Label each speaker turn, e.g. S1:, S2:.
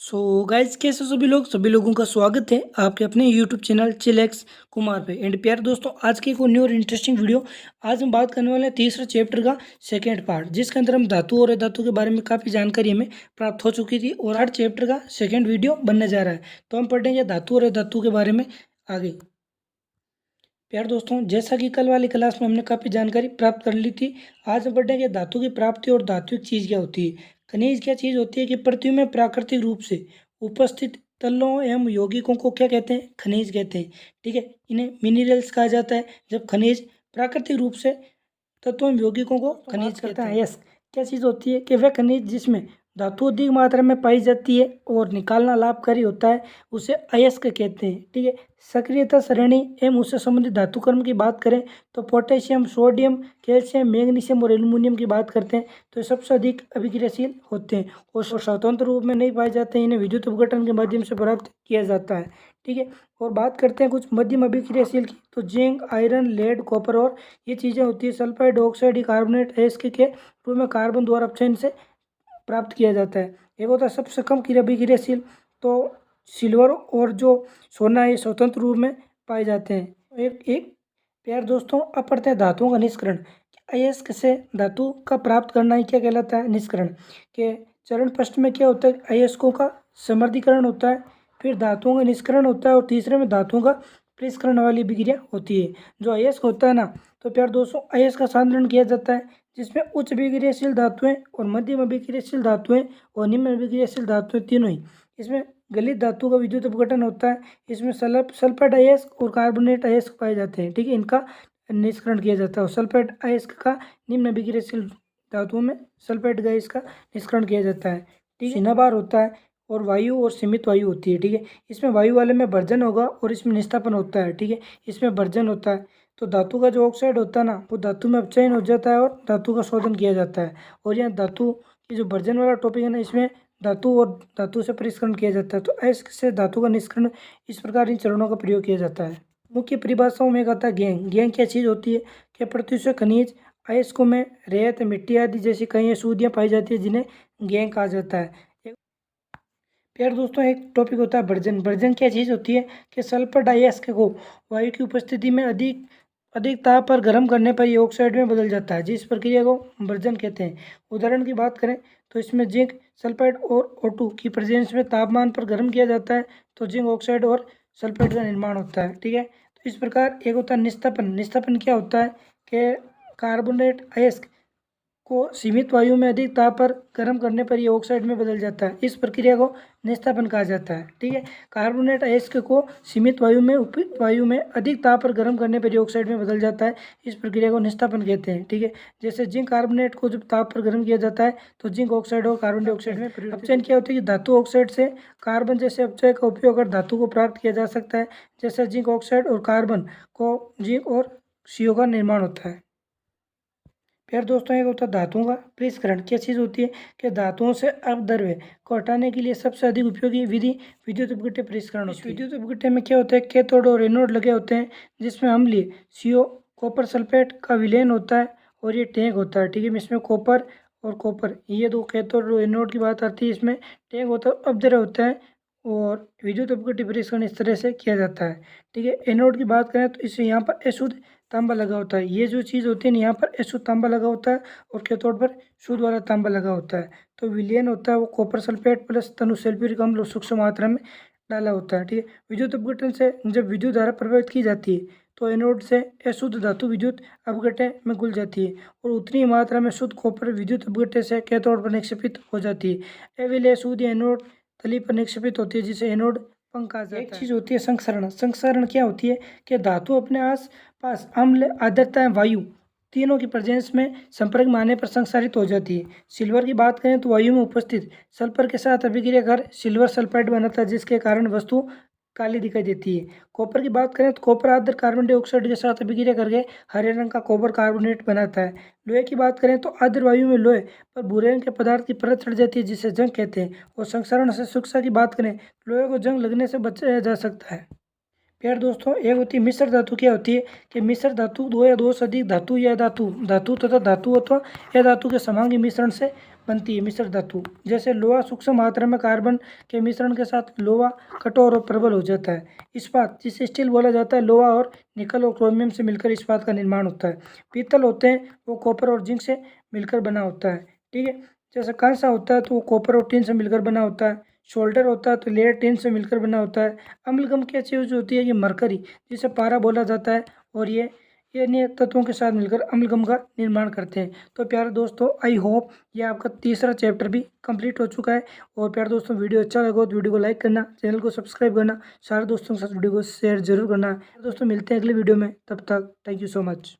S1: So guys कैसे सभी लोगों का स्वागत है आपके अपने यूट्यूब चैनल चिलेक्स कुमार पे। एंड प्यारे दोस्तों, आज की एक न्यू और इंटरेस्टिंग वीडियो। आज हम बात करने वाले हैं तीसरा चैप्टर का सेकंड पार्ट, जिसके अंदर हम धातु और अधातु के बारे में काफ़ी जानकारी हमें प्राप्त हो चुकी थी और हर चैप्टर का सेकेंड वीडियो बनने जा रहा है। तो हम पढ़ेंगे धातु और अधातु के बारे में आगे। प्यार दोस्तों, जैसा कि कल वाली क्लास में हमने काफ़ी जानकारी प्राप्त कर ली थी, आज हम पढ़ेंगे धातु की प्राप्ति और धात्विक चीज़ क्या होती है। खनिज क्या चीज़ होती है कि पृथ्वी में प्राकृतिक रूप से उपस्थित तलों एवं यौगिकों को क्या कहते हैं? खनिज कहते हैं। ठीक है, इन्हें मिनरल्स कहा जाता है जब खनिज प्राकृतिक रूप से तत्वों एवं यौगिकों को खनिज कहते हैं। यस, क्या चीज़ होती है कि वह खनिज जिसमें धातु अधिक मात्रा में पाई जाती है और निकालना लाभकारी होता है, उसे अयस्क कहते हैं। ठीक है, सक्रियता श्रेणी एवं उससे संबंधित धातु कर्म की बात करें तो पोटेशियम, सोडियम, कैल्शियम, मैग्नीशियम और एल्युमिनियम की बात करते हैं तो ये सबसे अधिक अभिक्रियाशील होते हैं और स्वतंत्र रूप में नहीं पाए जाते हैं। इन्हें विद्युत अपघटन के माध्यम से प्राप्त किया जाता है। ठीक है, और बात करते हैं कुछ मध्यम अभिक्रियाशील की, तो जिंक, आयरन, लेड, कॉपर और ये चीज़ें होती है सल्फाइड, ऑक्साइड, कार्बोनेट, अयस्क के रूप में कार्बन द्वारा अपचयन से प्राप्त किया जाता है। एक होता है सबसे कम अभिक्रियाशील, तो सिल्वर और जो सोना है स्वतंत्र रूप में पाए जाते हैं। एक प्यार दोस्तों, अब पढ़ते हैं धातुओं का निष्करण। अयस्क से धातु का प्राप्त करना ही क्या कहलाता है? निष्करण के चरण फर्स्ट में क्या होता है? अयस्कों का समृद्धीकरण होता है, फिर धातुओं का निष्करण होता है और तीसरे में धातुओं का पृथक्करण वाली अभिक्रिया होती है। जो अयस्क होता है ना, तो प्यार दोस्तों अयस्क का सांद्रण किया जाता है जिसमें उच्च अभिक्रियाशील धातुएं और मध्यम अभिक्रियाशील धातुएं और निम्न अभिक्रियाशील धातुएं तीनों ही। इसमें गलित धातु का विद्युत अपघटन होता है। इसमें सल्फेट अयस्क और कार्बोनेट अयस्क पाए जाते हैं। ठीक है, इनका निष्करण किया जाता है और सल्फेट अयस्क का निम्न अभिक्रियाशील धातुओं में सल्फेट गैस का निष्करण किया जाता है। ठीक है, सीनाबार होता है और वायु और सीमित वायु होती है। ठीक है, इसमें वायु वाले में भर्जन होगा और इसमें निस्तापन होता है। ठीक है, इसमें भर्जन होता है तो धातु का जो ऑक्साइड होता है ना, वो धातु में अपचयन हो जाता है और धातु का शोधन किया जाता है। और यहाँ धातु की जो भर्जन वाला टॉपिक है ना, इसमें धातु और धातु से परिष्करण किया जाता है। तो ऐसे धातु का निष्करण इस प्रकार इन चरणों का प्रयोग किया जाता है। मुख्य परिभाषाओं में आता है गैंग। गैंग क्या चीज़ होती है कि पृथ्वी से खनिज अयस्कों में रेत, मिट्टी आदि जैसी कई अशुद्धियाँ पाई जाती है जिन्हें गैंग कहा जाता है। प्यार दोस्तों, एक टॉपिक होता है भर्जन। भर्जन क्या चीज़ होती है कि सल्फर डाइऑक्साइड को वायु की उपस्थिति में अधिक ताप पर गर्म करने पर ये ऑक्साइड में बदल जाता है, जिस प्रक्रिया को भर्जन कहते हैं। उदाहरण की बात करें तो इसमें जिंक सल्फाइड और O2 की प्रेजेंस में तापमान पर गर्म किया जाता है तो जिंक ऑक्साइड और सल्फाइड का निर्माण होता है। ठीक है, तो इस प्रकार एक होता है निस्तापन। निस्तापन क्या होता है कि कार्बोनेट अयस्क को सीमित वायु में अधिक ताप पर गर्म करने पर यह ऑक्साइड में बदल जाता है। इस प्रक्रिया को निस्तापन कहा जाता है। ठीक है, कार्बोनेट अयस्क को सीमित वायु में अधिक ताप पर गर्म करने पर यह ऑक्साइड में बदल जाता है। इस प्रक्रिया को निस्तापन कहते हैं। ठीक है, जैसे जिंक कार्बोनेट को जब ताप पर गर्म किया जाता है तो जिंक ऑक्साइड और कार्बन डाइऑक्साइड में अपचयन क्या होता है कि धातु ऑक्साइड से कार्बन जैसे अपचय का उपयोग कर धातु को प्राप्त किया जा सकता है। जैसे जिंक ऑक्साइड और कार्बन को जिंक और CO का निर्माण होता है। फिर दोस्तों एक होता है धातुओं का पृथक्करण। क्या चीज़ होती है कि धातुओं से अपद्रव्य को हटाने के लिए सबसे अधिक उपयोगी विधि विद्युत अपघट्य पृथक्करण होती है। विद्युत अपघट्य में क्या होता है, कैथोड और एनोड लगे होते हैं जिसमें अम्लीय CO कॉपर सल्फेट का विलयन होता है और ये टैंक होता है। ठीक है, इसमें कॉपर और कॉपर ये दो कैथोड और एनोड की बात आती है। इसमें टैंक होता है, अपद्रव्य होता है और विद्युत अपघट्य पृथक्करण इस तरह से किया जाता है। ठीक है, एनोड की बात करें तो इससे यहाँ पर अशुद्ध तांबा लगा होता है। ये जो चीज़ होती है ना, यहाँ पर अशुद्ध तांबा लगा होता है और कैथोड पर शुद्ध वाला तांबा लगा होता है। तो विलयन होता है वो कॉपर सल्फेट प्लस तनु सल्फ्यूरिक अम्ल सूक्ष्म मात्रा में डाला होता है। ठीक है, विद्युत अपघटन से जब विद्युत धारा प्रभावित की जाती है तो एनोड से अशुद्ध धातु विद्युत अपघटन में घुल जाती है और उतनी मात्रा में शुद्ध कॉपर विद्युत अपघटन से कैथोड पर निक्षेपित हो जाती है। अविलय शुद्ध एनोड तली पर निक्षेपित होती है जिसे एनोड पंख कहा जाता है। एक चीज़ होती है संक्षारण। संक्षारण क्या होती है कि धातु अपने आस पास अम्ल, आर्द्रता एवं वायु तीनों की प्रेजेंस में संपर्क में आने पर संक्षारित हो जाती है। सिल्वर की बात करें तो वायु में उपस्थित सल्फर के साथ अभिक्रिया कर सिल्वर सल्फाइड बनता है जिसके कारण वस्तु काली दिखाई देती है। कॉपर की बात करें तो कॉपर आर्द्र कार्बन डाइऑक्साइड के साथ अभिक्रिया करके हरे रंग का कॉपर कार्बोनेट बनाता है। लोहे की बात करें तो आर्द्र वायु में लोहे पर भूरे रंग के पदार्थ की परत चढ़ जाती है जिसे जंग कहते हैं। और संक्षारण से सुरक्षा की बात करें लोहे को जंग लगने से बचाया जा सकता है। प्यार दोस्तों, एक होती है मिश्र धातु। क्या होती है कि मिश्र धातु दो या दो से अधिक धातु या धातु तथा धातु अथवा या धातु के समांगी मिश्रण से बनती है मिश्र धातु। जैसे लोहा सूक्ष्म मात्रा में कार्बन के मिश्रण के साथ लोहा कठोर और प्रबल हो जाता है। इस्पात, जिसे स्टील बोला जाता है, लोहा और निकल और क्रोमियम से मिलकर इस्पात का निर्माण होता है। पीतल होते हैं वो कॉपर और जिंक से मिलकर बना होता है। ठीक है। जैसे कांसा होता है तो वो कॉपर और टिन से मिलकर बना होता है। शोल्डर होता है तो लेड टिन से मिलकर बना होता है। अम्लगम की चीज होती है ये मरकरी, जिसे पारा बोला जाता है, और ये अन्य तत्वों के साथ मिलकर अम्लगम का निर्माण करते हैं। तो प्यारे दोस्तों, आई होप ये आपका तीसरा चैप्टर भी कंप्लीट हो चुका है। और प्यारे दोस्तों, वीडियो अच्छा लगा तो वीडियो को लाइक करना, चैनल को सब्सक्राइब करना, सारे दोस्तों के साथ वीडियो को शेयर जरूर करना। दोस्तों मिलते हैं अगले वीडियो में, तब तक थैंक यू सो मच।